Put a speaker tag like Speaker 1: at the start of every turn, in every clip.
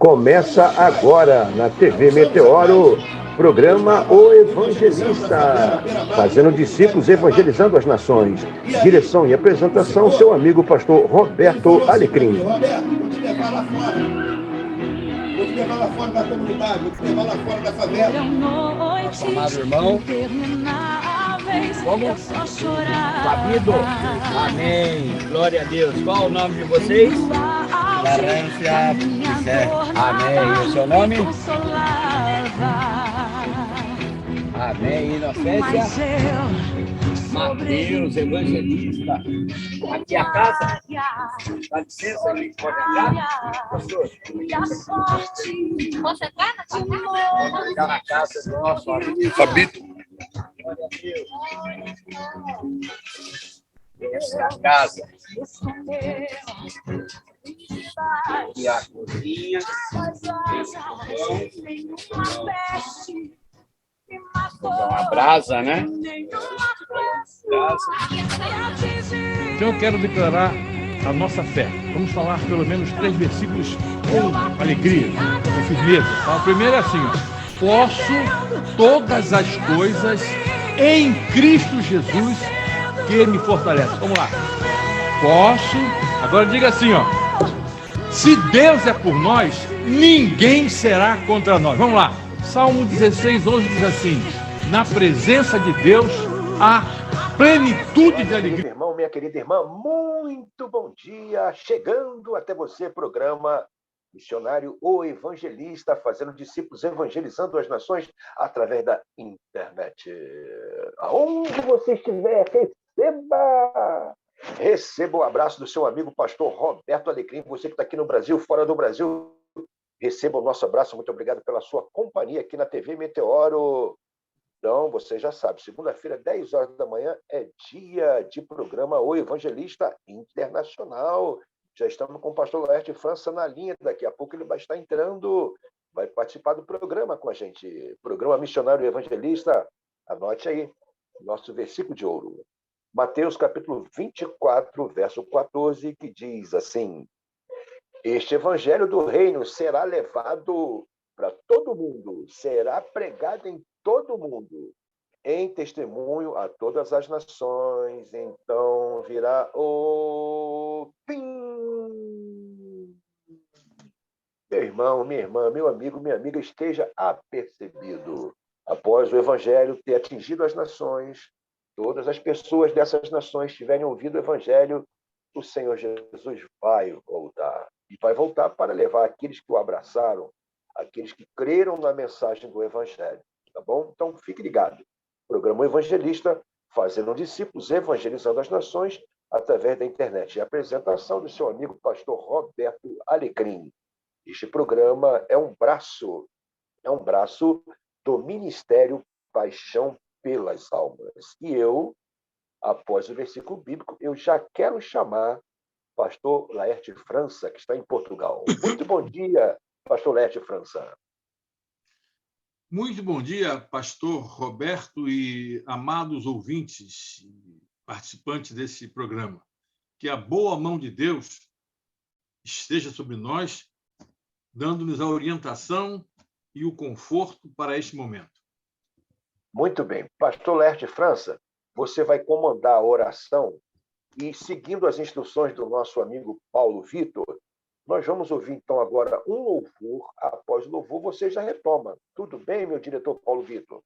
Speaker 1: Começa agora na TV Meteoro, programa O Evangelista, fazendo discípulos evangelizando as nações. Direção e apresentação, seu amigo pastor Roberto Alecrim.
Speaker 2: Vou te levar lá fora. Vou te levar lá fora da comunidade, vou te levar lá fora da favela.
Speaker 3: Nosso amado irmão, vamos? Sabido? Amém. Glória a Deus. Qual o nome de vocês?
Speaker 4: Larância José.
Speaker 3: Amém. E o seu nome? Amém. Inocência? Mateus, evangelista. Aqui é a casa. Dá licença, a gente pode entrar? Pastor?
Speaker 5: Posso entrar na sua casa?
Speaker 3: Vamos entrar na casa do nosso amigo.
Speaker 4: Sabido.
Speaker 3: Glória a Deus. Essa é a casa. E a cozinha. Então, uma brasa, né? Brasa.
Speaker 6: Então eu quero declarar a nossa fé. Vamos falar pelo menos 3 versículos com alegria, com firmeza. O primeiro é assim, ó. Posso todas as coisas em Cristo Jesus que me fortalece. Vamos lá. Posso. Agora diga assim, ó. Se Deus é por nós, ninguém será contra nós. Vamos lá. Salmo 16, 11 diz assim: na presença de Deus há plenitude de alegria.
Speaker 1: Meu irmão, minha querida irmã, muito bom dia. Chegando até você, programa Missionário O Evangelista, fazendo discípulos evangelizando as nações através da internet. Aonde você estiver, receba o abraço do seu amigo pastor Roberto Alecrim. Você que está aqui no Brasil, fora do Brasil, receba o nosso abraço. Muito obrigado pela sua companhia aqui na TV Meteoro. Então, você já sabe, segunda-feira, 10 horas da manhã, é dia de programa O Evangelista Internacional. Já estamos com o pastor Laerte França na linha. Daqui a pouco ele vai estar entrando, vai participar do programa com a gente. Programa Missionário Evangelista. Anote aí, nosso versículo de ouro. Mateus capítulo 24, verso 14, que diz assim: este evangelho do reino será levado para todo mundo, será pregado em todo mundo, em testemunho a todas as nações, então virá o fim. Meu irmão, minha irmã, meu amigo, minha amiga, esteja apercebido. Após o evangelho ter atingido as nações, todas as pessoas dessas nações tiverem ouvido o evangelho, o Senhor Jesus vai voltar. E vai voltar para levar aqueles que o abraçaram, aqueles que creram na mensagem do evangelho. Tá bom? Então, fique ligado. Programa Evangelista, fazendo discípulos, evangelizando as nações através da internet. E a apresentação do seu amigo pastor Roberto Alecrim. Este programa é um braço do Ministério Paixão pelas Almas. E eu, após o versículo bíblico, eu já quero chamar pastor Laerte França, que está em Portugal. Muito bom dia, pastor Laerte França.
Speaker 6: Muito bom dia, pastor Roberto e amados ouvintes e participantes desse programa. Que a boa mão de Deus esteja sobre nós, dando-nos a orientação e o conforto para este momento.
Speaker 1: Muito bem. Pastor Laerte França, você vai comandar a oração e, seguindo as instruções do nosso amigo Paulo Vitor, nós vamos ouvir, então, agora um louvor. Após o louvor, você já retoma. Tudo bem, meu diretor Paulo Vitor?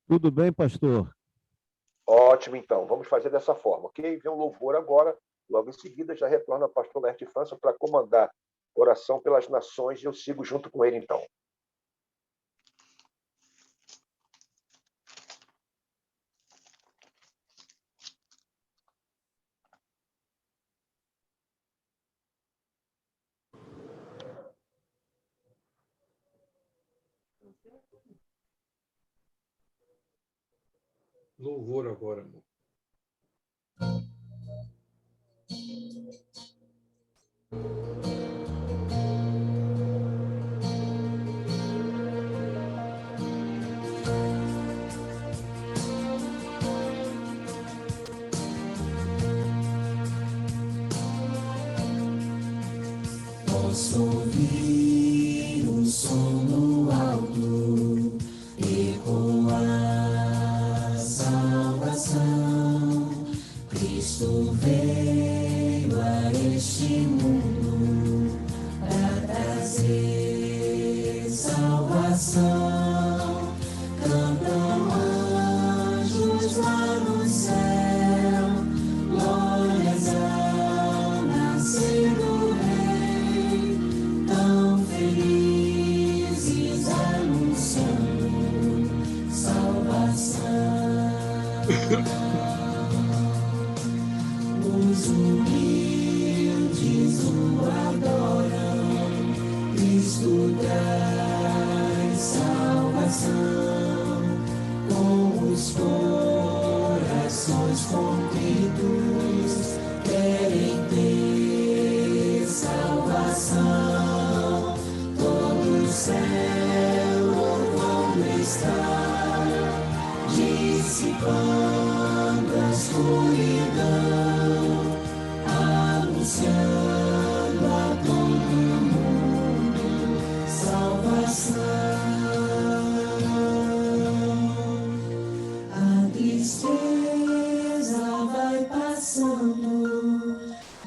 Speaker 7: Tudo bem, pastor?
Speaker 1: Ótimo, então. Vamos fazer dessa forma, ok? Vem um louvor agora, logo em seguida já retorna o pastor Laerte França para comandar oração pelas nações e eu sigo junto com ele, então.
Speaker 6: Louvor agora, amor.
Speaker 5: Posso ouvir o som no alto, ecoar salvação. Cristo veio a este mundo para trazer salvação. Cantam anjos lá no céu, glórias ao nascer do Rei, tão felizes anunciando salvação. Os humildes o adoram, Cristo traz salvação. Com os corações contritos querem ter salvação. Todo o céu louvando está, dissipando a escuridão, anunciando a todo mundo salvação. A tristeza vai passando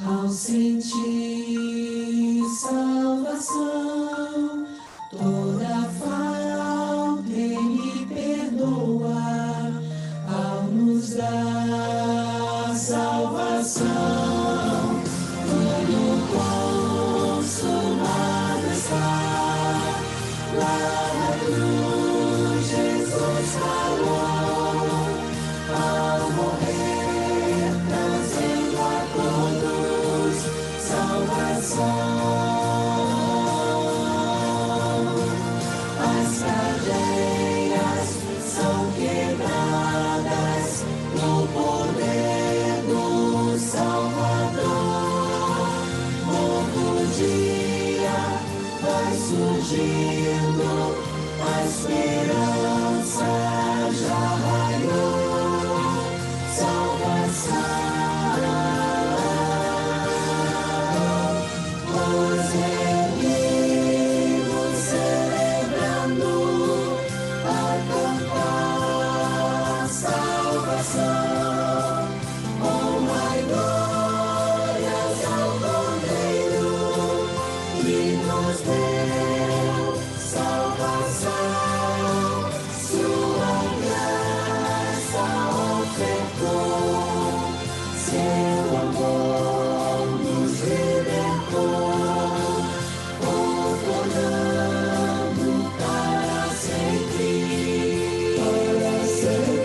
Speaker 5: ao sentir salvação. Toda falta Ele perdoa ao nos dar salvação. Tudo consumado está, lá na cruz Jesus falou, ao morrer trazendo a todos salvação. As cadeias são quebradas no poder do Salvador. Novo dia vai surgindo, a esperança já raiou. Salvação, os reunidos celebrando a cantar salvação. Honra e glórias ao Cordeiro que nos deu salvação. Sua graça ofertou, seu amor nos libertou, ordenando para sempre, para sempre.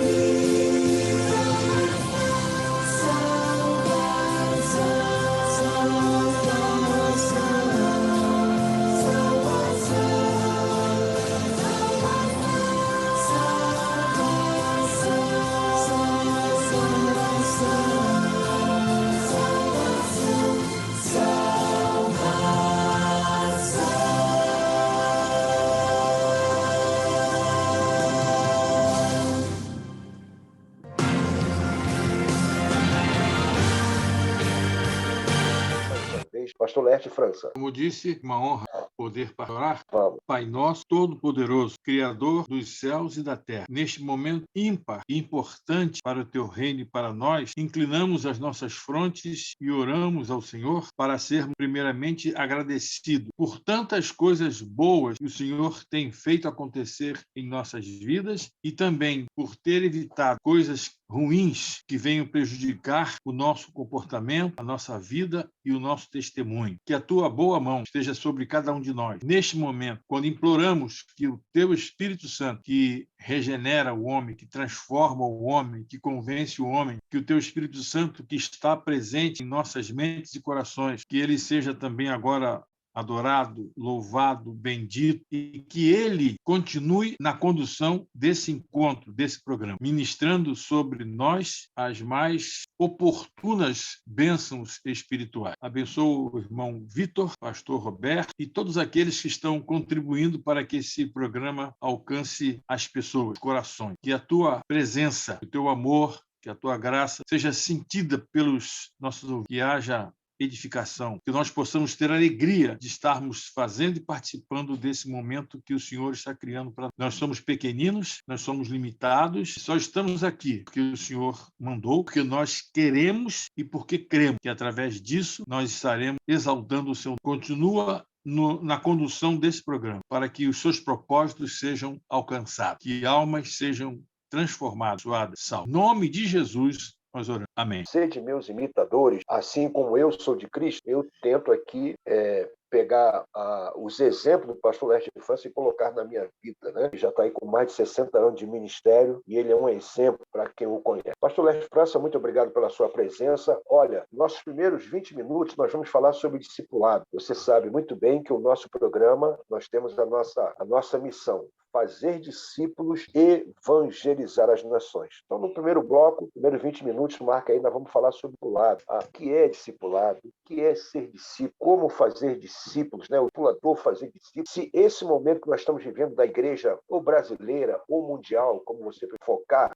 Speaker 1: Pastor Leste, França.
Speaker 6: Como disse, uma honra poder orar.
Speaker 1: Vamos.
Speaker 6: Pai nosso, todo-poderoso, Criador dos céus e da terra. Neste momento ímpar e importante para o teu reino e para nós, inclinamos as nossas frontes e oramos ao Senhor para sermos primeiramente agradecidos por tantas coisas boas que o Senhor tem feito acontecer em nossas vidas e também por ter evitado coisas ruins que venham prejudicar o nosso comportamento, a nossa vida e o nosso testemunho. Que a tua boa mão esteja sobre cada um de nós. Neste momento, quando imploramos que o teu Espírito Santo, que regenera o homem, que transforma o homem, que convence o homem, que o teu Espírito Santo que está presente em nossas mentes e corações, que ele seja também agora adorado, louvado, bendito, e que ele continue na condução desse encontro, desse programa, ministrando sobre nós as mais oportunas bênçãos espirituais. Abençoa o irmão Vitor, pastor Roberto e todos aqueles que estão contribuindo para que esse programa alcance as pessoas, os corações. Que a tua presença, o teu amor, que a tua graça seja sentida pelos nossos ouvintes, que haja edificação, que nós possamos ter a alegria de estarmos fazendo e participando desse momento que o Senhor está criando para nós. Nós somos pequeninos, nós somos limitados, só estamos aqui porque o Senhor mandou, porque nós queremos e porque cremos que através disso nós estaremos exaltando o Seu. Continua na condução desse programa, para que os seus propósitos sejam alcançados, que almas sejam transformadas, suadas, salvas. Em nome de Jesus, nós oramos. Amém.
Speaker 1: Sede meus imitadores, assim como eu sou de Cristo. Eu tento aqui pegar os exemplos do pastor Leste de França e colocar na minha vida, né? Ele já está aí com mais de 60 anos de ministério e ele é um exemplo para quem o conhece. Pastor Leste de França, muito obrigado pela sua presença. Olha, nossos primeiros 20 minutos nós vamos falar sobre discipulado. Você sabe muito bem que o nosso programa, nós temos a nossa missão: fazer discípulos e evangelizar as nações. Então, no primeiro bloco, primeiros 20 minutos, marca aí, nós vamos falar sobre discipulado. O que é discipulado? O que é ser discípulo? Como fazer discípulos, né? O discipulador fazer discípulos. Se esse momento que nós estamos vivendo da igreja, ou brasileira, ou mundial, como você focar,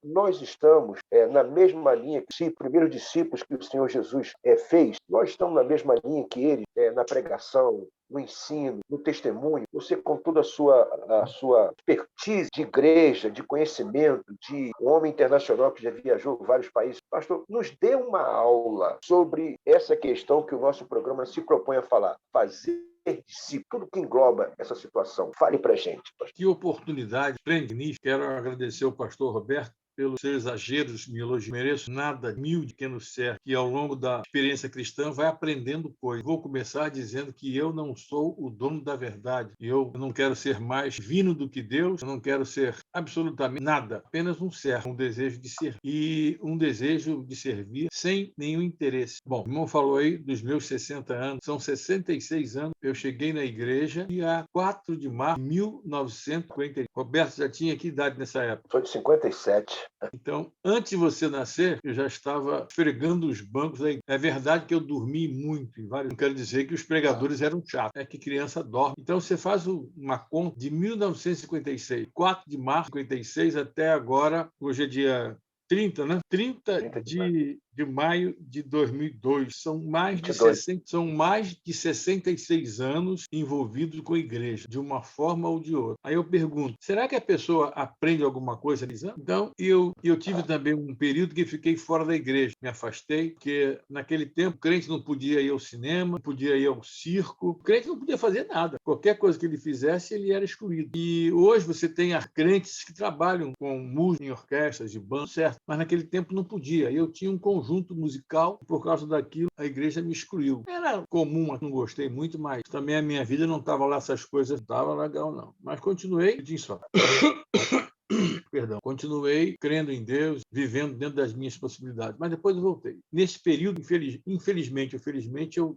Speaker 1: nós estamos na mesma linha que os primeiros discípulos que o Senhor Jesus fez, nós estamos na mesma linha que ele, na pregação, no ensino, no testemunho. Você, com toda a sua expertise de igreja, de conhecimento, de um homem internacional que já viajou por vários países, pastor, nos dê uma aula sobre essa questão que o nosso programa se propõe a falar: fazer discípulo, tudo que engloba essa situação. Fale para a gente, pastor.
Speaker 6: Que oportunidade, magnífica. Quero agradecer ao pastor Roberto pelos seus exageros, me elogio. Mereço nada, humilde, pequeno ser, que ao longo da experiência cristã vai aprendendo coisas. Vou começar dizendo que eu não sou o dono da verdade. Eu não quero ser mais divino do que Deus, eu não quero ser absolutamente nada, apenas um servo, um desejo de servir. E um desejo de servir sem nenhum interesse. Bom, o irmão falou aí dos meus 60 anos, são 66 anos. Eu cheguei na igreja dia 4 de março de 1950. Roberto já tinha que idade nessa época?
Speaker 1: Sou de 57.
Speaker 6: Então, antes de você nascer, eu já estava esfregando os bancos aí. É verdade que eu dormi muito. Não quero dizer que os pregadores eram chatos, é que criança dorme. Então, você faz uma conta de 1956, 4 de março de 56 até agora, hoje é dia 30, né? 30 de maio de 2002. São mais de 66 anos envolvidos com a igreja, de uma forma ou de outra. Aí eu pergunto, será que a pessoa aprende alguma coisa ali? Então, eu tive também um período que fiquei fora da igreja. Me afastei, porque naquele tempo o crente não podia ir ao cinema, não podia ir ao circo, o crente não podia fazer nada. Qualquer coisa que ele fizesse, ele era excluído. E hoje você tem crentes que trabalham com música em orquestras, de banda, certo? Mas naquele tempo não podia. Eu tinha um conjunto musical, por causa daquilo, a igreja me excluiu. Era comum, mas não gostei muito, mas também a minha vida não estava lá, essas coisas, não estava legal, não. Mas continuei, continuei crendo em Deus, vivendo dentro das minhas possibilidades. Mas depois eu voltei. Nesse período, infelizmente,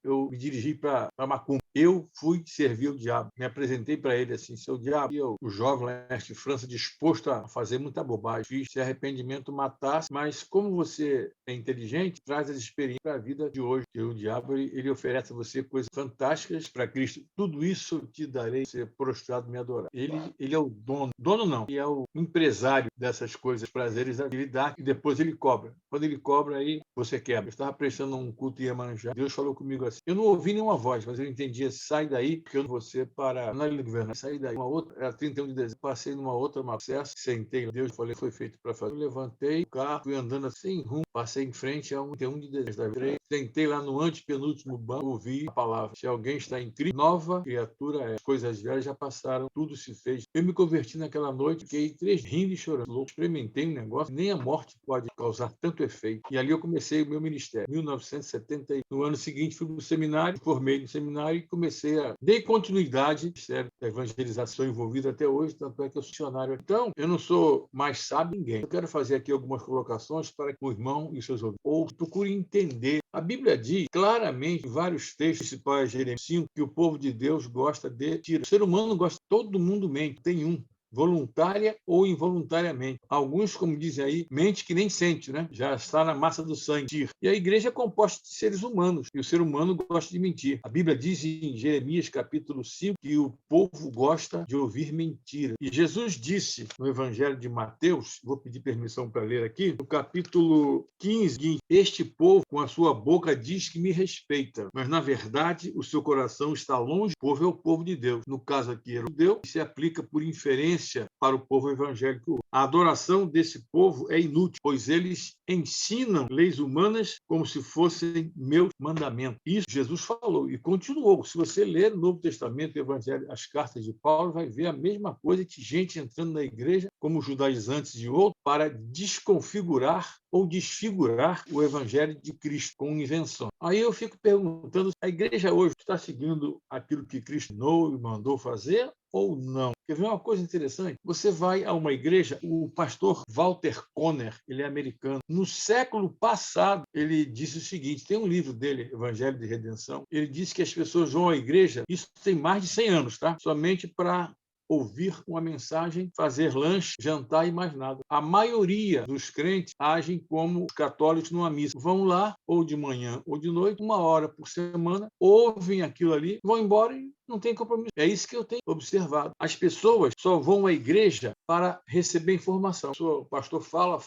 Speaker 6: eu me dirigi para Macumba. Eu fui servir o diabo. Me apresentei para ele assim: seu diabo, e eu, o jovem Leste de França, disposto a fazer muita bobagem. Fiz, se arrependimento matasse, mas como você é inteligente, traz as experiências para a vida de hoje. Que o diabo, ele oferece a você coisas fantásticas para Cristo. Tudo isso eu te darei, ser prostrado me adorar. Ele é o dono não, ele é o empresário dessas coisas, prazeres da vida, e depois ele cobra. Quando ele cobra, aí você quebra. Eu estava prestando um culto em Iemanjá. Deus falou comigo assim. Eu não ouvi nenhuma voz, mas eu entendi: sai daí, porque eu não vou ser para... Não é do governo, sai daí. Uma outra, era 31 de dezembro, passei numa outra processo, sentei, Deus falei, foi feito para fazer. Eu levantei o carro, fui andando assim, rumo, passei em frente a 31 de dezembro. Sentei lá no antepenúltimo banco, ouvi a palavra: se alguém está em Cristo, nova criatura é. As coisas velhas já passaram, tudo se fez. Eu me converti naquela noite, fiquei 3 rindo e chorando. Louco, experimentei um negócio, nem a morte pode causar tanto efeito. E ali eu comecei o meu ministério, 1970. No ano seguinte fui para o seminário, formei no seminário e comecei dei continuidade ao ministério da evangelização envolvida até hoje, tanto é que eu sou missionário. Então, eu não sou mais sábio que ninguém. Eu quero fazer aqui algumas colocações para que o irmão e seus ouvintes ou procurem entender. A Bíblia diz claramente, em vários textos, principais, Jeremias 5, que o povo de Deus gosta de tirar. O ser humano gosta, todo mundo mente, tem um. voluntária ou involuntariamente. Alguns, como dizem aí, mente que nem sente, né? Já está na massa do sangue. E a igreja é composta de seres humanos, e o ser humano gosta de mentir. A Bíblia diz em Jeremias, capítulo 5, que o povo gosta de ouvir mentira. E Jesus disse no Evangelho de Mateus, vou pedir permissão para ler aqui, no capítulo 15, este povo com a sua boca diz que me respeita, mas na verdade o seu coração está longe. O povo é o povo de Deus. No caso aqui era o Deus, e se aplica por inferência para o povo evangélico. A adoração desse povo é inútil, pois eles ensinam leis humanas como se fossem meus mandamentos. Isso Jesus falou e continuou. Se você ler o Novo Testamento, o Evangelho, as cartas de Paulo, vai ver a mesma coisa, que gente entrando na igreja, como judaizantes e outros, para desconfigurar ou desfigurar o Evangelho de Cristo com invenção. Aí eu fico perguntando, a igreja hoje está seguindo aquilo que Cristo ensinou e mandou fazer ou não? Quer ver uma coisa interessante? Você vai a uma igreja, o pastor Walter Conner, ele é americano. No século passado, ele disse o seguinte, tem um livro dele, Evangelho de Redenção, ele disse que as pessoas vão à igreja, isso tem mais de 100 anos, tá? Somente para ouvir uma mensagem, fazer lanche, jantar e mais nada. A maioria dos crentes agem como os católicos numa missa. Vão lá, ou de manhã ou de noite, 1 hora por semana, ouvem aquilo ali, vão embora e não tem compromisso. É isso que eu tenho observado. As pessoas só vão à igreja para receber informação. O pastor fala,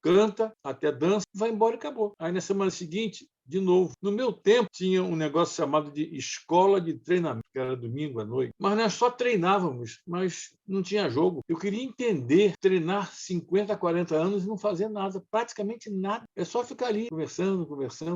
Speaker 6: canta, até dança, vai embora e acabou. Aí na semana seguinte, de novo. No meu tempo, tinha um negócio chamado de escola de treinamento, que era domingo à noite. Mas nós só treinávamos, mas não tinha jogo. Eu queria entender, treinar 50, 40 anos e não fazer nada, praticamente nada. É só ficar ali, conversando,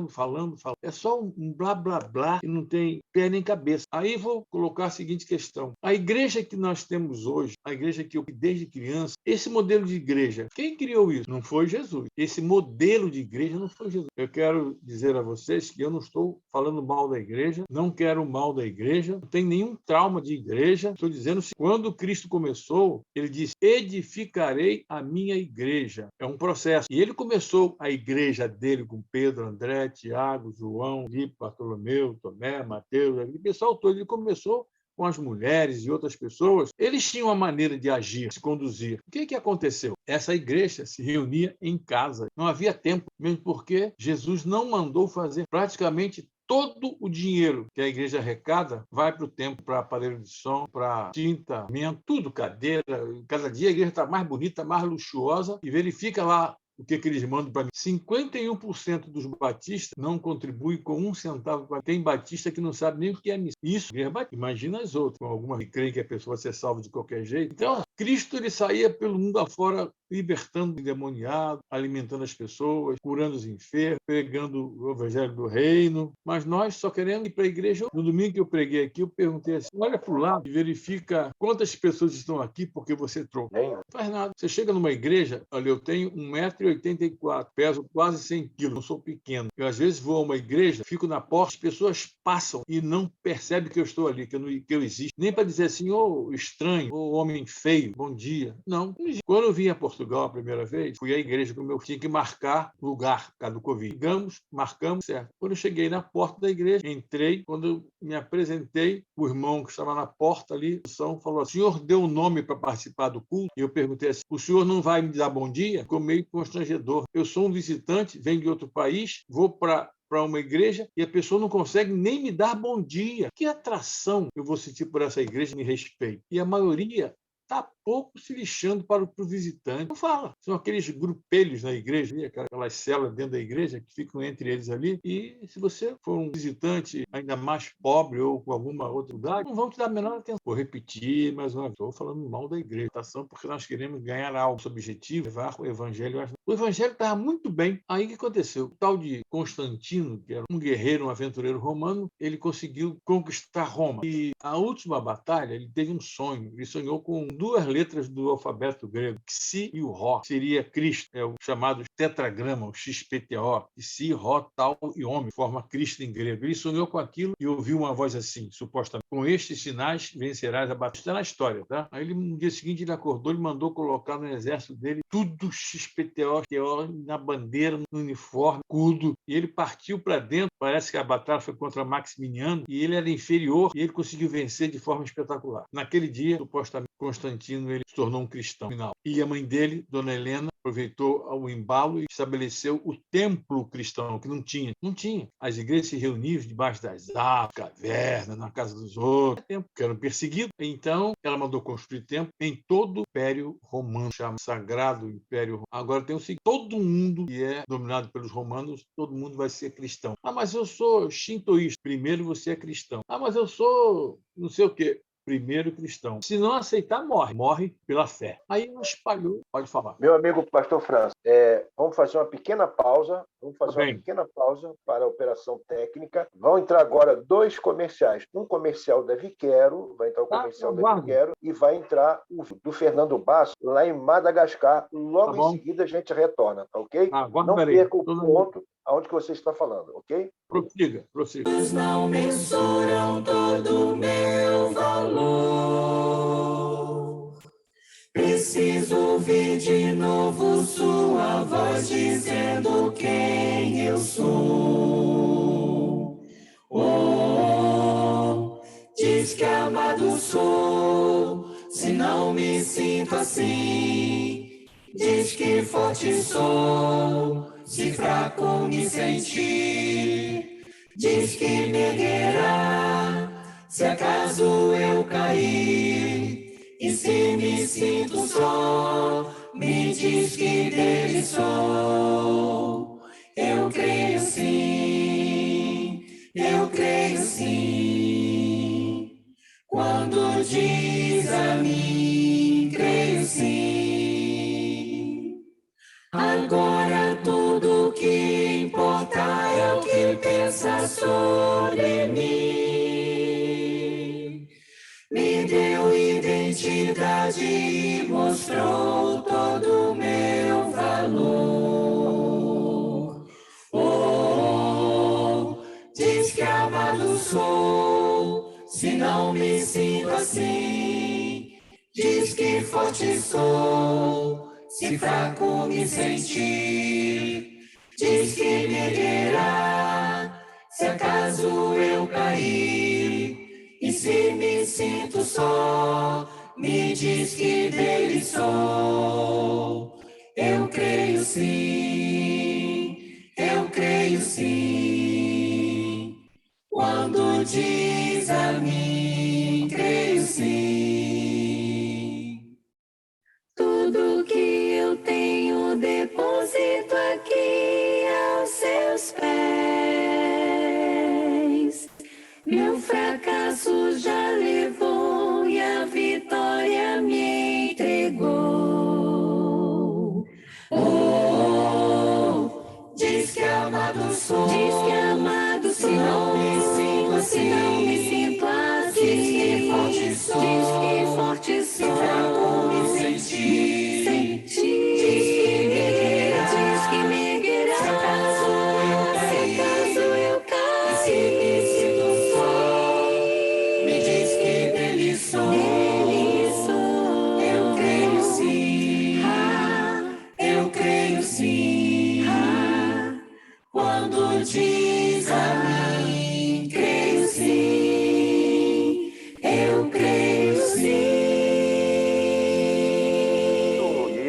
Speaker 6: falando. É só um blá, blá, blá, que não tem pé nem cabeça. Aí vou colocar a seguinte questão. A igreja que nós temos hoje, a igreja que eu desde criança, esse modelo de igreja, quem criou isso? Não foi Jesus. Esse modelo de igreja não foi Jesus. Eu quero dizer a vocês que eu não estou falando mal da igreja, não quero o mal da igreja, não tenho nenhum trauma de igreja. Estou dizendo que quando Cristo começou, ele disse, edificarei a minha igreja. É um processo. E ele começou a igreja dele com Pedro, André, Tiago, João, Filipe, Bartolomeu, Tomé, Mateus, o pessoal todo. Ele começou com as mulheres e outras pessoas, eles tinham uma maneira de agir, se conduzir. O que aconteceu? Essa igreja se reunia em casa. Não havia tempo, mesmo porque Jesus não mandou fazer praticamente todo o dinheiro que a igreja arrecada vai para o templo, para aparelho de som, para tinta, tudo, cadeira. Cada dia a igreja está mais bonita, mais luxuosa, e verifica lá o que eles mandam para mim. 51% dos batistas não contribuem com 1 centavo. Tem batista que não sabe nem o que é missa. Isso, imagina as outras, com alguma que creem que a pessoa vai ser salva de qualquer jeito. Então, Cristo ele saía pelo mundo afora, libertando o endemoniado, alimentando as pessoas, curando os enfermos, pregando o evangelho do reino. Mas nós só queremos ir para a igreja. No domingo que eu preguei aqui, eu perguntei assim, olha para o lado e verifica quantas pessoas estão aqui porque você trocou. Não faz nada. Você chega numa igreja, olha, eu tenho 1,84 m, peso quase 100 quilos, não sou pequeno. Eu, às vezes, vou a uma igreja, fico na porta, as pessoas passam e não percebem que eu estou ali, que eu existo. Nem para dizer assim, ô estranho, ô homem feio, bom dia. Não existe. Quando eu vim a Portugal a primeira vez, fui à igreja com meu filho, tinha que marcar lugar por causa do Covid. Ligamos, marcamos, certo. Quando eu cheguei na porta da igreja, entrei, quando eu me apresentei, o irmão que estava na porta ali, o São, falou, o senhor deu um nome para participar do culto? E eu perguntei assim, o senhor não vai me dar bom dia? Ficou meio constrangedor. Eu sou um visitante, venho de outro país, vou para uma igreja e a pessoa não consegue nem me dar bom dia. Que atração eu vou sentir por essa igreja, me respeito. E a maioria está pouco se lixando para o visitante. Não fala. São aqueles grupelhos na igreja, aquelas células dentro da igreja que ficam entre eles ali. E se você for um visitante ainda mais pobre ou com alguma outra lugar, não vão te dar a menor atenção. Vou repetir mais uma vez. Estou falando mal da igreja. Porque nós queremos ganhar algo. Nosso objetivo é levar o evangelho. O evangelho estava muito bem. Aí o que aconteceu? O tal de Constantino, que era um guerreiro, um aventureiro romano, ele conseguiu conquistar Roma. E a última batalha, ele teve um sonho. Ele sonhou com 2 letras do alfabeto grego, Xi e o Rho, seria Cristo, é o chamado tetragrama, o XPTO, Xi, Rho, Tau e Ômega, forma Cristo em grego. Ele sonhou com aquilo e ouviu uma voz assim, supostamente, com estes sinais vencerás a batalha. Isso é na história, tá? Aí ele, no dia seguinte ele acordou e mandou colocar no exército dele tudo XPTO, na bandeira, no uniforme, escudo, e ele partiu para dentro. Parece que a batalha foi contra Maximiano e ele era inferior e ele conseguiu vencer de forma espetacular. Naquele dia, supostamente, Constantino ele se tornou um cristão final. E a mãe dele, Dona Helena, aproveitou o embalo e estabeleceu o templo cristão, que não tinha. Não tinha. As igrejas se reuniam debaixo das árvores, cavernas, na casa dos outros, que eram perseguidos. Então, ela mandou construir templo em todo o Império Romano, chamado Sagrado Império Romano. Agora tem o seguinte, todo mundo que é dominado pelos romanos, todo mundo vai ser cristão. Ah, mas eu sou shintoísta. Primeiro você é cristão. Ah, mas eu sou não sei o quê. Primeiro cristão. Se não aceitar, morre. Morre pela fé. Aí ela espalhou. Pode falar.
Speaker 1: Meu amigo pastor França, vamos fazer uma pequena pausa. Para a operação técnica. Vão entrar agora 2 comerciais. Um comercial da Viquero, vai entrar o comercial da Viquero, e vai entrar o do Fernando Basso, lá em Madagascar. Logo em seguida a gente retorna, tá ok? Não perca o ponto aonde que você está falando, ok?
Speaker 6: Prossiga.
Speaker 5: Não mensuram todo o meu valor. Preciso ouvir de novo sua voz dizendo quem eu sou. Oh, diz que amado sou, se não me sinto assim. Diz que forte sou, se fraco me sentir. Diz que me erguerá, se acaso eu cair. E se me sinto só, me diz que dele sou. Eu creio sim, eu creio sim. Quando diz a mim, creio sim. Agora tudo que importa é o que pensa sobre mim. Me deu identidade e mostrou todo o meu valor. Oh, diz que amado sou, se não me sinto assim. Diz que forte sou, se fraco me sentir. Diz que me erguerá, se acaso eu cair. E se me sinto só, me diz que dele sou. Eu creio sim, eu creio sim. Quando diz a mim, creio sim. Tudo que eu tenho deposito aqui aos seus pés. Meu fracasso já levou e a vitória me entregou. Oh, diz que amado sou, se não me sinto assim, diz que forte sou, se fraco me sentir, diz que me erguerá, se acaso eu cair, e se me sinto só, me diz que dele sou. Eu creio sim, eu creio sim. Quando diz a mim, creio sim, eu creio sim.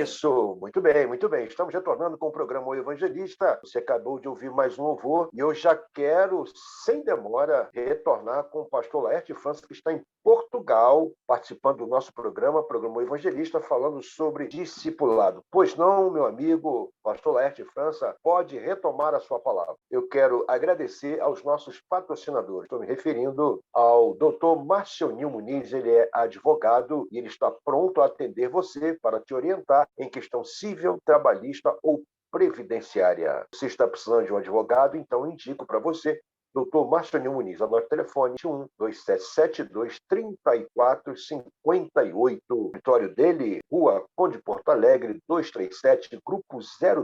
Speaker 1: Isso, muito bem, muito bem. Estamos retornando com o programa O Evangelista. Você acabou de ouvir mais um louvor e eu já quero, sem demora, retornar com o pastor Laerte França, que está em Portugal, participando do nosso programa O Evangelista, falando sobre discipulado. Pois não, meu amigo, pastor Laerte França, pode retomar a sua palavra. Eu quero agradecer aos nossos patrocinadores. Estou me referindo ao Dr. Marcionil Muniz, ele é advogado e ele está pronto a atender você para te orientar em questão civil, trabalhista ou previdenciária. Se está precisando de um advogado, então indico para você Dr. Marcionil Muniz. Anote o telefone 21-2772-3458. O escritório dele, Rua Conde Porto Alegre, 237, Grupo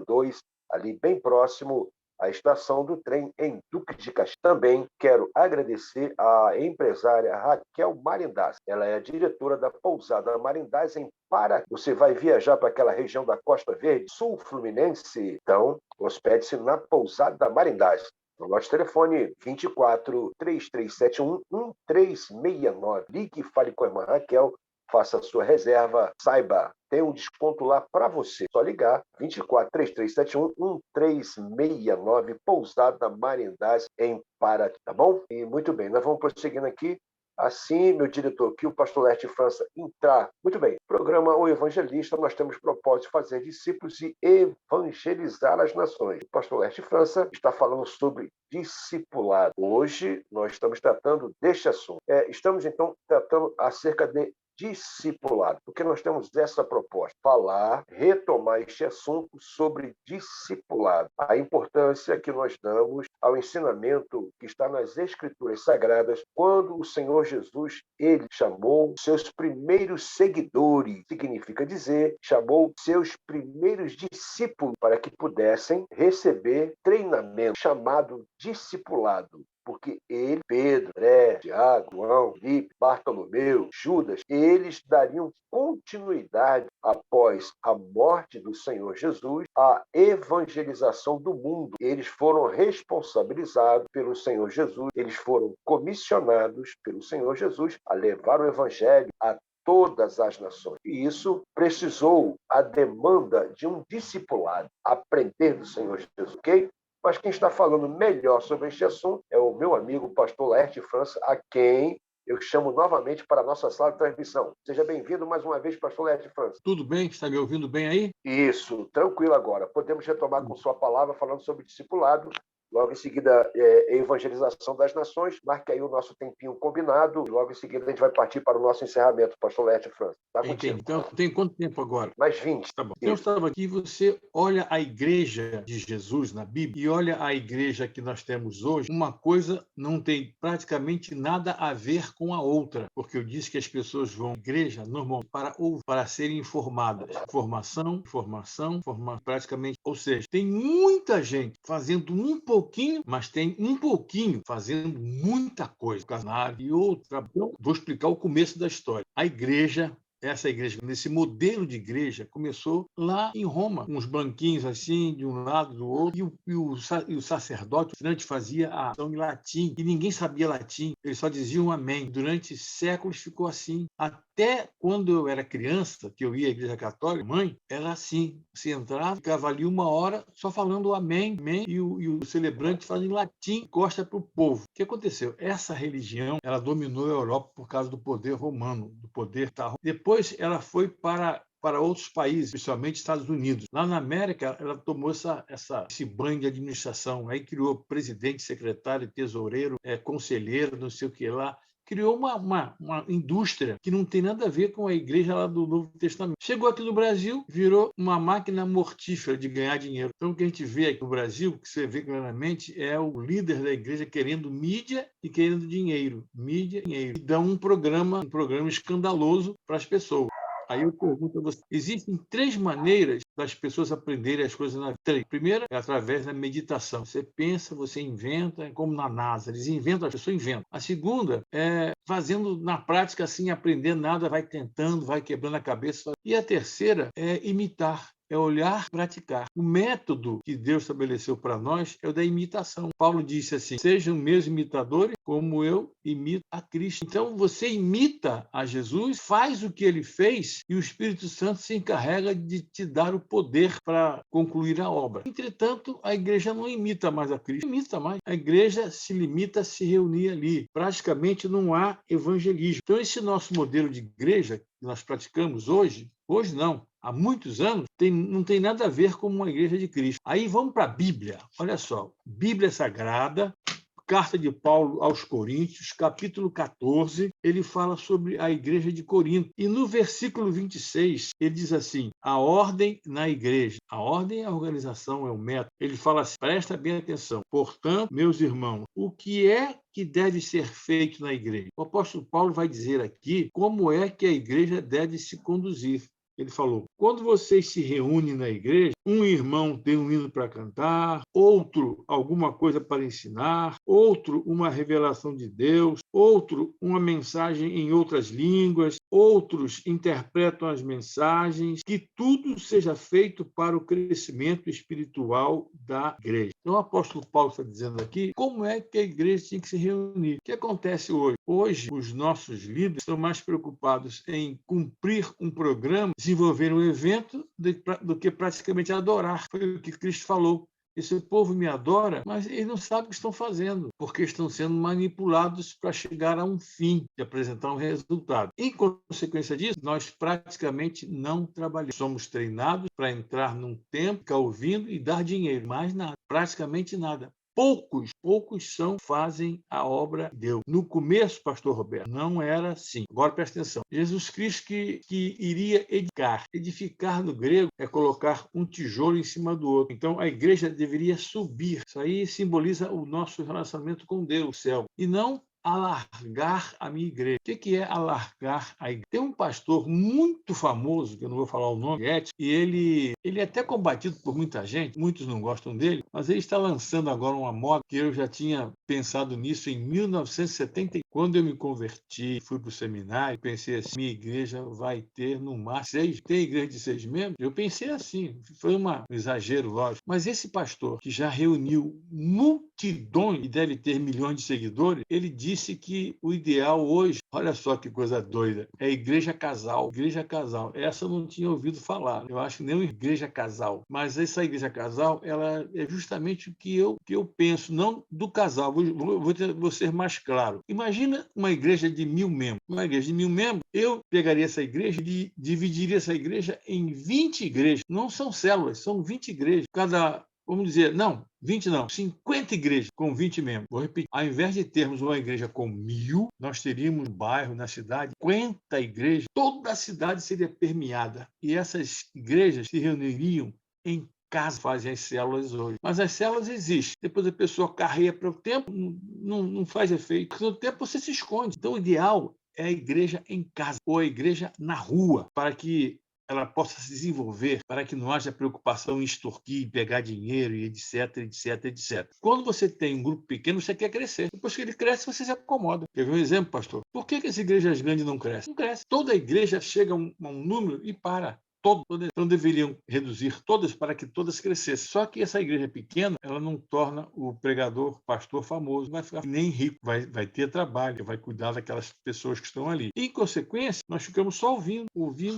Speaker 1: 02, ali bem próximo à estação do trem em Duque de Caxias. Também quero agradecer à empresária Raquel Marindás. Ela é a diretora da Pousada Marindás em Pará. Você vai viajar para aquela região da Costa Verde, sul fluminense? Então, hospede-se na Pousada Marindás. O nosso telefone 24-3371-1369. Ligue e fale com a irmã Raquel. faça a sua reserva, saiba, tem um desconto lá para você. Só ligar 24-3371-1369, Pousada Marindás, em Paraty, tá bom? E muito bem, nós vamos prosseguindo aqui. Assim, meu diretor, que o pastor Leste França entrar. Muito bem, programa O Evangelista, nós temos propósito de fazer discípulos e evangelizar as nações. O pastor Leste França está falando sobre discipulado. Hoje, nós estamos tratando deste assunto. Estamos, então, tratando acerca de discipulado, porque nós temos essa proposta, retomar este assunto sobre discipulado, a importância que nós damos ao ensinamento que está nas Escrituras Sagradas, quando o Senhor Jesus, ele chamou seus primeiros seguidores, significa dizer, chamou seus primeiros discípulos para que pudessem receber treinamento, chamado discipulado. Porque ele, Pedro, André, Tiago, João, Filipe, Bartolomeu, Judas, eles dariam continuidade após a morte do Senhor Jesus à evangelização do mundo. Eles foram responsabilizados pelo Senhor Jesus, eles foram comissionados pelo Senhor Jesus a levar o evangelho a todas as nações. E isso precisou a demanda de um discipulado, aprender do Senhor Jesus, ok? Mas quem está falando melhor sobre este assunto é o meu amigo, pastor Laerte França, a quem eu chamo novamente para a nossa sala de transmissão. Seja bem-vindo mais uma vez, pastor Laerte França.
Speaker 6: Tudo bem? Está me ouvindo bem aí?
Speaker 1: Isso, tranquilo agora. Podemos retomar com sua palavra, falando sobre discipulado. Logo em seguida, evangelização das nações. Marque aí o nosso tempinho combinado. Logo em seguida, a gente vai partir para o nosso encerramento, pastor Laerte França. Está contigo.
Speaker 6: Então, tem quanto tempo agora?
Speaker 1: Mais 20.
Speaker 6: Tá bom. Eu estava aqui, você olha a igreja de Jesus na Bíblia e olha a igreja que nós temos hoje, uma coisa não tem praticamente nada a ver com a outra, porque eu disse que as pessoas vão à igreja normalmente para serem informadas. Informação, praticamente. Ou seja, tem muita gente fazendo um pouquinho, mas tem um pouquinho fazendo muita coisa. E outra. Então, vou explicar o começo da história. Essa igreja, nesse modelo de igreja, começou lá em Roma, com uns banquinhos assim, de um lado, do outro, e o sacerdote, o frente, fazia a ação em latim, e ninguém sabia latim, eles só diziam amém. Durante séculos ficou assim. Até quando eu era criança, que eu ia à igreja católica, mãe, era assim, você entrava, ficava ali 1 hora só falando amém, amém, e o celebrante fazia em latim, costa para o povo. O que aconteceu? Essa religião, ela dominou a Europa por causa do poder romano, do poder da Roma. Depois ela foi para outros países, principalmente Estados Unidos. Lá na América, ela tomou esse banho de administração, aí criou presidente, secretário, tesoureiro, conselheiro, não sei o que lá. Criou uma indústria que não tem nada a ver com a igreja lá do Novo Testamento. Chegou aqui no Brasil, virou uma máquina mortífera de ganhar dinheiro. Então, o que a gente vê aqui no Brasil, que você vê claramente, é o líder da igreja querendo mídia e querendo dinheiro. Mídia e dinheiro. E dá um programa escandaloso para as pessoas. Aí eu pergunto a você, existem 3 maneiras das pessoas aprenderem as coisas na vida. Primeira é através da meditação. Você pensa, você inventa, como na NASA, eles inventam, as pessoas inventam. A segunda é fazendo na prática, assim, aprendendo nada, vai tentando, vai quebrando a cabeça. E a terceira é imitar. É olhar, praticar. O método que Deus estabeleceu para nós é o da imitação. Paulo disse assim, sejam meus imitadores como eu imito a Cristo. Então, você imita a Jesus, faz o que ele fez e o Espírito Santo se encarrega de te dar o poder para concluir a obra. Entretanto, a igreja não imita mais a Cristo, não imita mais. A igreja se limita a se reunir ali. Praticamente não há evangelismo. Então, esse nosso modelo de igreja que nós praticamos hoje não, há muitos anos, não tem nada a ver com uma igreja de Cristo. Aí vamos para a Bíblia. Olha só, Bíblia Sagrada, Carta de Paulo aos Coríntios, capítulo 14, ele fala sobre a igreja de Corinto. E no versículo 26, ele diz assim, a ordem na igreja. A ordem é a organização, é o método. Ele fala assim, presta bem atenção. Portanto, meus irmãos, o que é que deve ser feito na igreja? O apóstolo Paulo vai dizer aqui como é que a igreja deve se conduzir. Ele falou, quando vocês se reúnem na igreja, um irmão tem um hino para cantar, outro alguma coisa para ensinar, outro uma revelação de Deus, outro uma mensagem em outras línguas, outros interpretam as mensagens, que tudo seja feito para o crescimento espiritual da igreja. Então, o apóstolo Paulo está dizendo aqui como é que a igreja tem que se reunir. O que acontece hoje? Hoje, os nossos líderes estão mais preocupados em cumprir um programa, desenvolver um evento, do que praticamente adorar. Foi o que Cristo falou. Esse povo me adora, mas eles não sabem o que estão fazendo, porque estão sendo manipulados para chegar a um fim, de apresentar um resultado. Em consequência disso, nós praticamente não trabalhamos. Somos treinados para entrar num templo, ficar ouvindo e dar dinheiro, mais nada, praticamente nada. Poucos fazem a obra de Deus. No começo, pastor Roberto, não era assim. Agora presta atenção. Jesus Cristo que iria edificar. Edificar no grego é colocar um tijolo em cima do outro. Então a igreja deveria subir. Isso aí simboliza o nosso relacionamento com Deus, o céu. E não alargar a minha igreja. O que é alargar a igreja? Tem um pastor muito famoso, que eu não vou falar o nome, e ele é até combatido por muita gente, muitos não gostam dele, mas ele está lançando agora uma moda que eu já tinha pensado nisso em 1970. Quando eu me converti, fui para o seminário, pensei assim, minha igreja vai ter no máximo 6, tem igreja de 6 membros? Eu pensei assim, foi um exagero, lógico. Mas esse pastor, que já reuniu multidões e deve ter milhões de seguidores, ele disse que o ideal hoje, olha só que coisa doida, é igreja casal. Igreja casal. Essa eu não tinha ouvido falar. Eu acho que nem igreja casal. Mas essa igreja casal, ela é justamente o que eu penso, não do casal. Vou ser mais claro. Imagina uma igreja de 1.000 membros. Uma igreja de 1.000 membros, eu pegaria essa igreja e dividiria essa igreja em 20 igrejas. Não são células, são 20 igrejas. Vamos dizer, 50 igrejas com 20 membros. Vou repetir. Ao invés de termos uma igreja com 1.000, nós teríamos um bairro na cidade, 50 igrejas, toda a cidade seria permeada. E essas igrejas se reuniriam em casa, fazem as células hoje. Mas as células existem. Depois a pessoa carreia para o tempo, não faz efeito. Porque no tempo você se esconde. Então o ideal é a igreja em casa ou a igreja na rua, para que ela possa se desenvolver, para que não haja preocupação em extorquir, pegar dinheiro, e etc, etc, etc. Quando você tem um grupo pequeno, você quer crescer. Depois que ele cresce, você se acomoda. Quer ver um exemplo, pastor? Por que as igrejas grandes não crescem? Não cresce. Toda igreja chega a um número e para. Então deveriam reduzir todas para que todas crescessem. Só que essa igreja pequena, ela não torna o pregador, pastor famoso, vai ficar nem rico, vai ter trabalho, vai cuidar daquelas pessoas que estão ali. Em consequência, nós ficamos só ouvindo.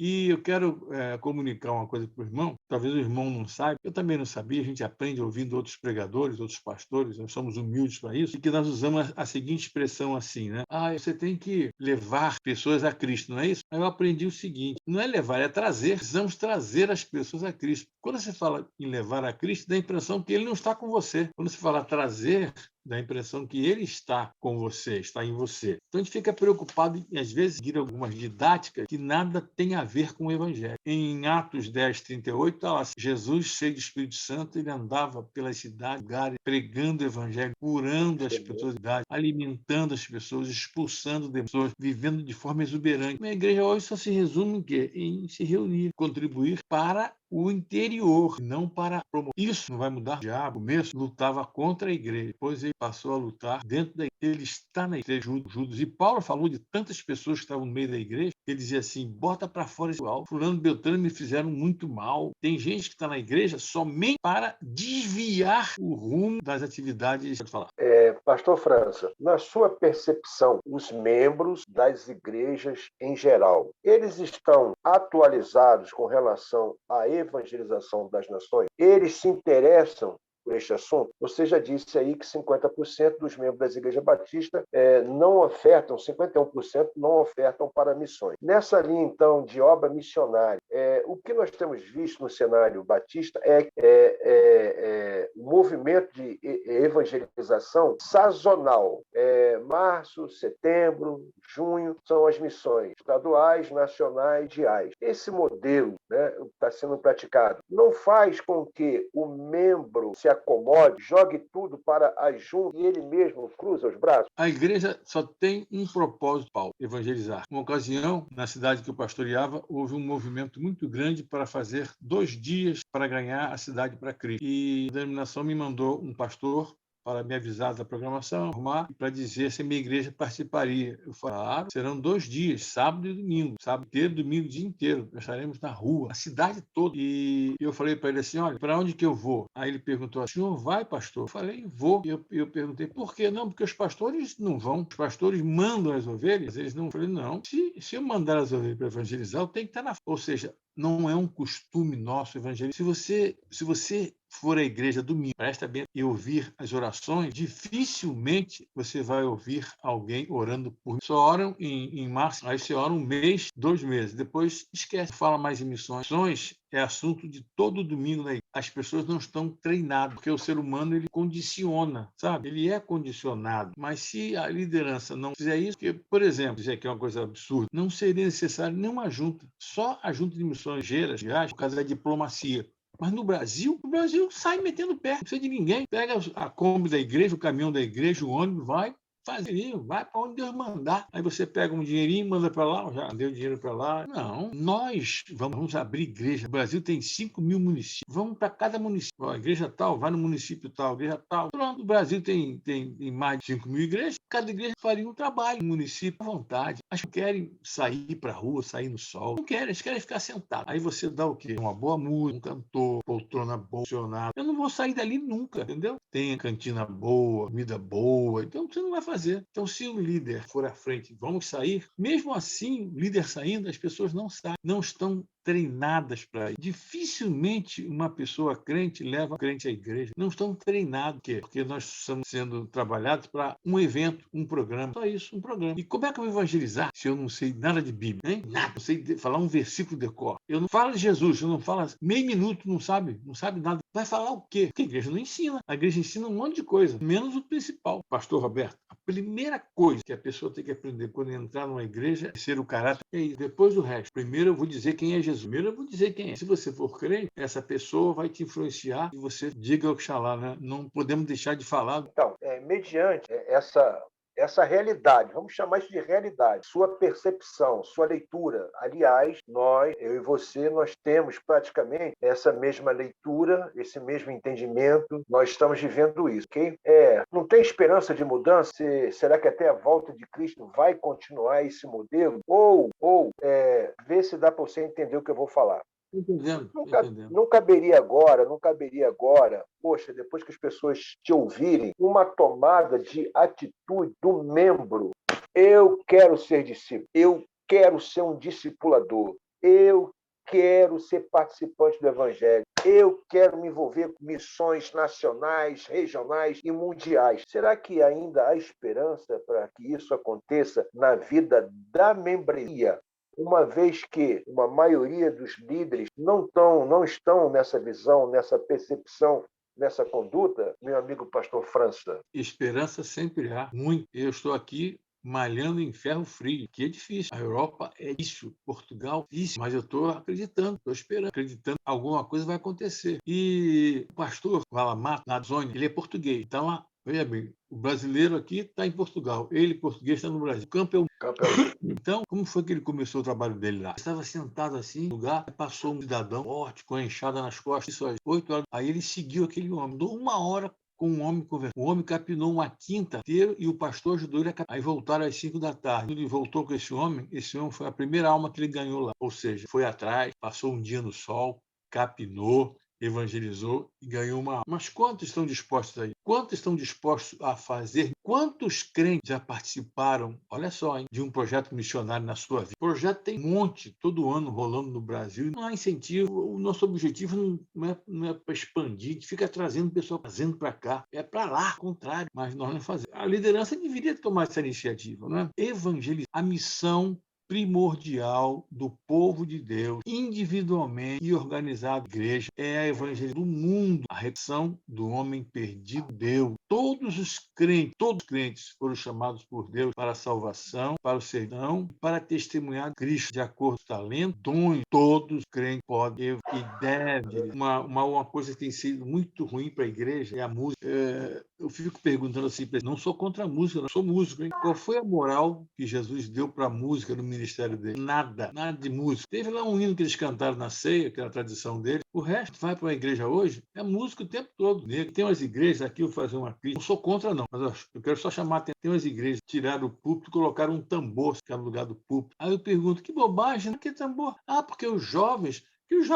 Speaker 6: E eu quero comunicar uma coisa para o irmão, talvez o irmão não saiba, eu também não sabia, a gente aprende ouvindo outros pregadores, outros pastores, nós somos humildes para isso, e que nós usamos a seguinte expressão assim, né? Você tem que levar pessoas a Cristo, não é isso? Aí eu aprendi o seguinte, não é levar, é trazer. Precisamos trazer as pessoas a Cristo. Quando você fala em levar a Cristo, dá a impressão que ele não está com você. Quando você fala trazer, dá a impressão que ele está com você, está em você. Então a gente fica preocupado em, às vezes, seguir algumas didáticas que nada tem a ver com o Evangelho. Em Atos 10, 38, está lá, Jesus, cheio do Espírito Santo, ele andava pelas cidades, lugares, pregando o Evangelho, curando as pessoas, alimentando as pessoas, expulsando pessoas, vivendo de forma exuberante. A igreja hoje só se resume em quê? Em se reunir, contribuir para o interior, não para promover. Isso não vai mudar. O diabo, mesmo, lutava contra a igreja. Depois ele passou a lutar dentro da igreja. Ele está na igreja, Judas. E Paulo falou de tantas pessoas que estavam no meio da igreja. Ele dizia assim, bota para fora esse mal. Fulano, Beltrano me fizeram muito mal. Tem gente que está na igreja somente para desviar o rumo das atividades. Pode falar.
Speaker 1: Pastor França, na sua percepção, os membros das igrejas em geral, eles estão atualizados com relação à evangelização das nações? Eles se interessam por este assunto? Você já disse aí que 50% dos membros das igrejas batistas não ofertam, 51% não ofertam para missões. Nessa linha, então, de obra missionária, o que nós temos visto no cenário batista é o movimento de evangelização sazonal. Março, setembro, junho, são as missões estaduais, nacionais, diárias. Esse modelo, né, que está sendo praticado não faz com que o membro se acomode, jogue tudo para a junta e ele mesmo cruza os braços?
Speaker 6: A igreja só tem um propósito, Paulo, evangelizar. Uma ocasião, na cidade que eu pastoreava, houve um movimento muito grande para fazer 2 dias para ganhar a cidade para Cristo. E a denominação me mandou um pastor para me avisar da programação, para dizer se a minha igreja participaria. Eu falei, claro, serão 2 dias, sábado e domingo. Sábado inteiro, domingo o dia inteiro. Nós estaremos na rua, a cidade toda. E eu falei para ele assim, olha, para onde que eu vou? Aí ele perguntou, o senhor vai, pastor? Eu falei, vou. E eu perguntei, por quê? Não, porque os pastores não vão. Os pastores mandam as ovelhas, eles não. Eu falei, não. Se eu mandar as ovelhas para evangelizar, eu tenho que estar na... Ou seja, não é um costume nosso evangelizar. Se você for à igreja domingo, presta bem, e ouvir as orações, dificilmente você vai ouvir alguém orando por mim. Só oram em março, aí você ora 1 mês, 2 meses, depois esquece, fala mais em missões. Missões é assunto de todo domingo na igreja. As pessoas não estão treinadas, porque o ser humano ele condiciona, sabe? Ele é condicionado. Mas se a liderança não fizer isso, porque, por exemplo, dizer que é uma coisa absurda, não seria necessário nenhuma junta, só a junta de missões gerais, por causa da diplomacia. Mas no Brasil, o Brasil sai metendo pé, não precisa de ninguém. Pega a Kombi da igreja, o caminhão da igreja, o ônibus, vai fazer isso, vai para onde Deus mandar. Aí você pega um dinheirinho e manda para lá, já deu dinheiro para lá. Não, nós vamos abrir igreja. O Brasil tem 5 mil municípios. Vamos para cada município. Ó, a igreja tal, vai no município tal, a igreja tal. Pronto, o Brasil tem mais de 5 mil igrejas. Cada igreja faria um trabalho no município à vontade. Mas não querem sair para a rua, sair no sol. Não querem, eles querem ficar sentados. Aí você dá o quê? Uma boa música, um cantor, poltrona boa, funcionário. Eu não vou sair dali nunca, entendeu? Tem cantina boa, comida boa. Então você não vai fazer. Então, se o líder for à frente, vamos sair, mesmo assim, o líder saindo, as pessoas não saem, não estão treinadas para ir. Dificilmente uma pessoa crente leva a crente à igreja. Não estão treinados. Por quê? Porque nós estamos sendo trabalhados para um evento, um programa. Só isso, um programa. E como é que eu vou evangelizar se eu não sei nada de Bíblia? Hein? Nada. Não sei falar um versículo de cor. Eu não falo de Jesus, eu não falo meio minuto, não sabe nada. Vai falar o quê? Porque a igreja não ensina. A igreja ensina um monte de coisa, menos o principal. Pastor Roberto, a primeira coisa que a pessoa tem que aprender quando entrar numa igreja é ser o caráter. É isso. Depois do resto. Primeiro eu vou dizer quem é Jesus. Primeiro eu vou dizer quem é. Se você for crente, essa pessoa vai te influenciar e você diga Oxalá, né? Não podemos deixar de falar.
Speaker 1: Então, mediante essa realidade, vamos chamar isso de realidade, sua percepção, sua leitura. Aliás, eu e você, nós temos praticamente essa mesma leitura, esse mesmo entendimento, nós estamos vivendo isso, ok? Não tem esperança de mudança? Será que até a volta de Cristo vai continuar esse modelo? Ou vê se dá para você entender o que eu vou falar.
Speaker 6: Entendendo.
Speaker 1: Não caberia agora, poxa, depois que as pessoas te ouvirem, uma tomada de atitude do membro. Eu quero ser discípulo, eu quero ser um discipulador, eu quero ser participante do Evangelho, eu quero me envolver com missões nacionais, regionais e mundiais. Será que ainda há esperança para que isso aconteça na vida da membresia? Uma vez que uma maioria dos líderes não estão nessa visão, nessa percepção, nessa conduta, meu amigo pastor França.
Speaker 6: Esperança sempre há, muito. Eu estou aqui malhando em ferro frio, que é difícil. A Europa é isso, Portugal é isso, mas eu estou acreditando, estou esperando, acreditando que alguma coisa vai acontecer. E o pastor Valamato, na Zônia, ele é português, então veja bem, o brasileiro aqui está em Portugal, ele, português, está no Brasil. O campo é o... Então, como foi que ele começou o trabalho dele lá? Ele estava sentado assim, no lugar, passou um cidadão forte, com a enxada nas costas, isso às 8 horas. Aí ele seguiu aquele homem, deu 1 hora com um homem conversando. O homem capinou uma quinta inteira e o pastor ajudou ele a capinar. Aí voltaram às 5 da tarde. Ele voltou com esse homem foi a primeira alma que ele ganhou lá. Ou seja, foi atrás, passou um dia no sol, capinou, evangelizou e ganhou uma alma. Mas quantos estão dispostos aí? Quantos estão dispostos a fazer? Quantos crentes já participaram, olha só, de um projeto missionário na sua vida? O projeto tem um monte, todo ano rolando no Brasil. Não há incentivo. O nosso objetivo não é para expandir, a gente fica trazendo pessoal, trazendo para cá. É para lá, ao contrário. Mas nós não fazemos. A liderança deveria tomar essa iniciativa, não é? Evangelizar. A missão primordial do povo de Deus, individualmente e organizado, igreja, é a evangelização do mundo, a redenção do homem perdido, Deus. Todos os crentes foram chamados por Deus para a salvação, para o sermão, para testemunhar Cristo, de acordo com o talento, dons. Todos os crentes podem e devem. Uma coisa que tem sido muito ruim para a igreja é a música. Eu fico perguntando assim, não sou contra a música, não sou músico, hein? Qual foi a moral que Jesus deu para a música no ministério dele? Nada de música. Teve lá um hino que eles cantaram na ceia, que era a tradição dele. O resto, vai para a igreja hoje, é música o tempo todo. Tem umas igrejas, aqui eu vou fazer uma crítica. Não sou contra, não, mas eu quero só chamar atenção. Tem umas igrejas que tiraram o púlpito e colocaram um tambor no lugar do púlpito. Aí eu pergunto, que bobagem, né? Que tambor? Ah, porque os jovens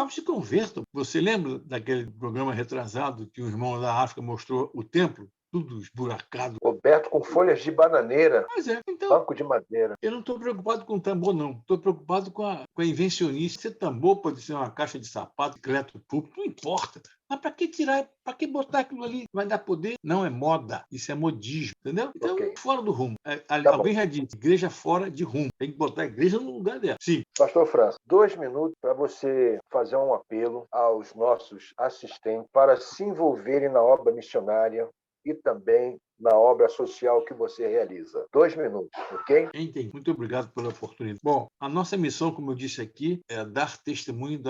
Speaker 6: se convertam. Você lembra daquele programa retrasado que o irmão da África mostrou o templo? Tudo esburacado.
Speaker 1: Coberto com folhas de bananeira.
Speaker 6: Pois é, então,
Speaker 1: Banco de madeira.
Speaker 6: eu não estou preocupado com o tambor, não. Estou preocupado com a invencionice. Esse tambor pode ser uma caixa de sapato, bicicleta, púlpito, não importa. Mas para que tirar, para que botar aquilo ali? Vai dar poder? Não é moda, isso é modismo, entendeu? Então,
Speaker 1: Ok.
Speaker 6: fora do rumo.
Speaker 1: bom.
Speaker 6: Alguém já disse, igreja fora de rumo. Tem que botar a igreja no lugar dela. Sim.
Speaker 1: Pastor França, 2 minutos para você fazer um apelo aos nossos assistentes para se envolverem na obra missionária e também na obra social que você realiza. 2 minutos, ok?
Speaker 6: Entendi. Muito obrigado pela oportunidade. Bom, a nossa missão, como eu disse aqui, é dar testemunho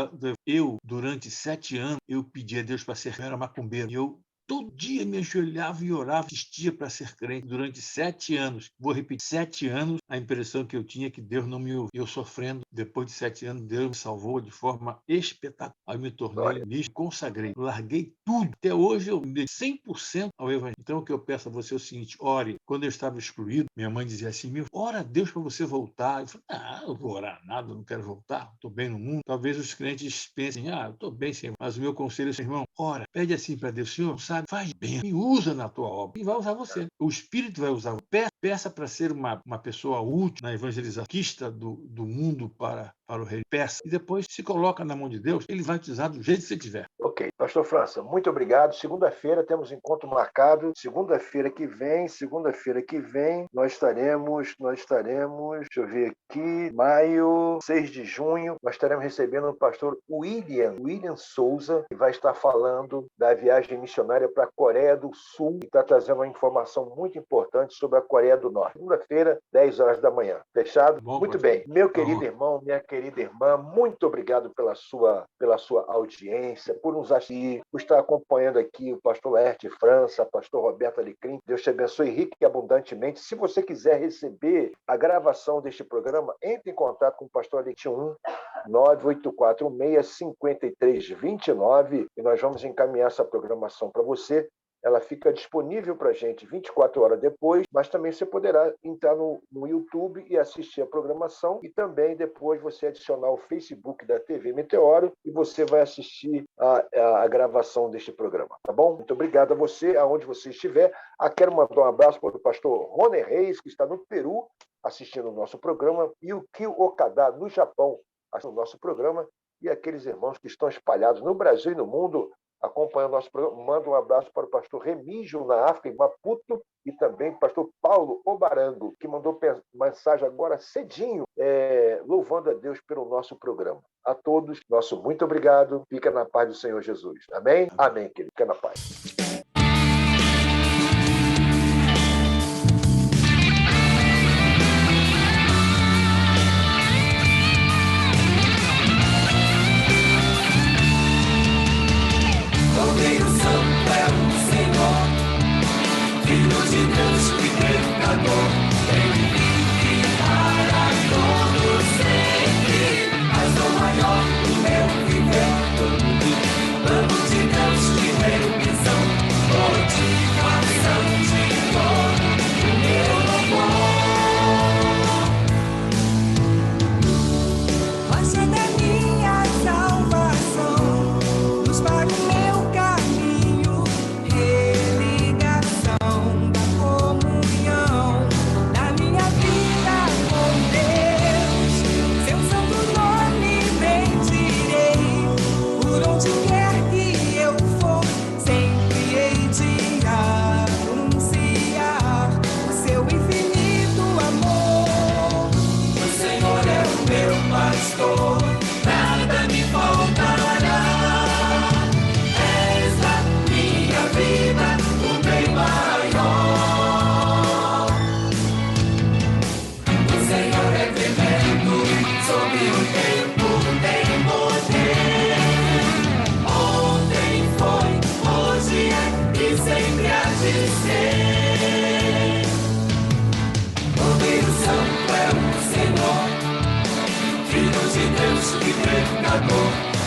Speaker 6: eu, durante 7 anos, eu pedi a Deus para ser, eu era macumbeiro. E eu todo dia me ajoelhava e orava, assistia para ser crente durante 7 anos. Vou repetir, 7 anos, a impressão que eu tinha é que Deus não me ouviu. Eu sofrendo, depois de 7 anos, Deus me salvou de forma espetacular. Aí me tornei nisso, consagrei, larguei tudo. Até hoje eu me dei 100% ao Evangelho. Então o que eu peço a você é o seguinte, ore. Quando eu estava excluído, minha mãe dizia assim, ora a Deus para você voltar. Eu falei, eu vou orar nada, não quero voltar, estou bem no mundo. Talvez os crentes pensem, eu estou bem, Senhor. Mas o meu conselho é, irmão, ora, pede assim para Deus, Senhor, sabe, faz bem, me usa na tua obra e vai usar você. O Espírito vai usar. Peça para ser uma pessoa útil na evangelização do mundo para o rei. Peça. E depois se coloca na mão de Deus, ele vai te usar do jeito que você quiser.
Speaker 1: Ok. Pastor França, muito obrigado. Segunda-feira temos encontro marcado. Segunda-feira que vem, nós estaremos, deixa eu ver aqui, maio, 6 de junho, nós estaremos recebendo o pastor William Souza, que vai estar falando da viagem missionária para a Coreia do Sul e está trazendo uma informação muito importante sobre a Coreia do Norte. Segunda-feira, 10 horas da manhã. Fechado?
Speaker 6: Bom,
Speaker 1: muito
Speaker 6: pastor.
Speaker 1: bem. Meu querido irmão, minha querida irmã, muito obrigado pela sua audiência, por nos assistir, por estar acompanhando aqui o pastor Laerte França, pastor Roberto Alecrim. Deus te abençoe rico e abundantemente. Se você quiser receber a gravação deste programa, entre em contato com o pastor Alecrim 984165329 e nós vamos encaminhar essa programação para você. Ela fica disponível para a gente 24 horas depois, mas também você poderá entrar no YouTube e assistir a programação e também depois você adicionar o Facebook da TV Meteoro e você vai assistir a gravação deste programa, tá bom? Muito obrigado a você, aonde você estiver. Quero mandar um abraço para o pastor Rony Reis, que está no Peru assistindo o nosso programa, e o Kyo Okada, no Japão, assistindo o nosso programa, e aqueles irmãos que estão espalhados no Brasil e no mundo, acompanhando o nosso programa. Manda um abraço para o pastor Remígio, na África, em Maputo, e também o pastor Paulo Obarango, que mandou mensagem agora cedinho, louvando a Deus pelo nosso programa. A todos, nosso muito obrigado. Fica na paz do Senhor Jesus. Amém? Amém, querido. Fica na paz.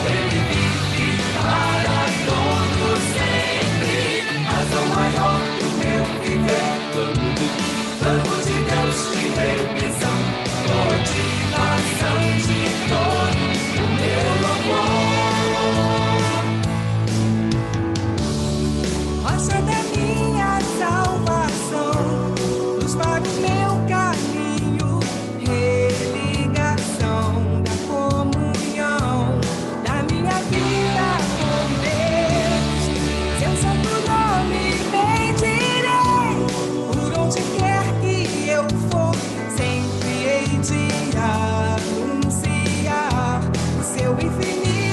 Speaker 5: Ele vive para todos sempre, razão maior do menino.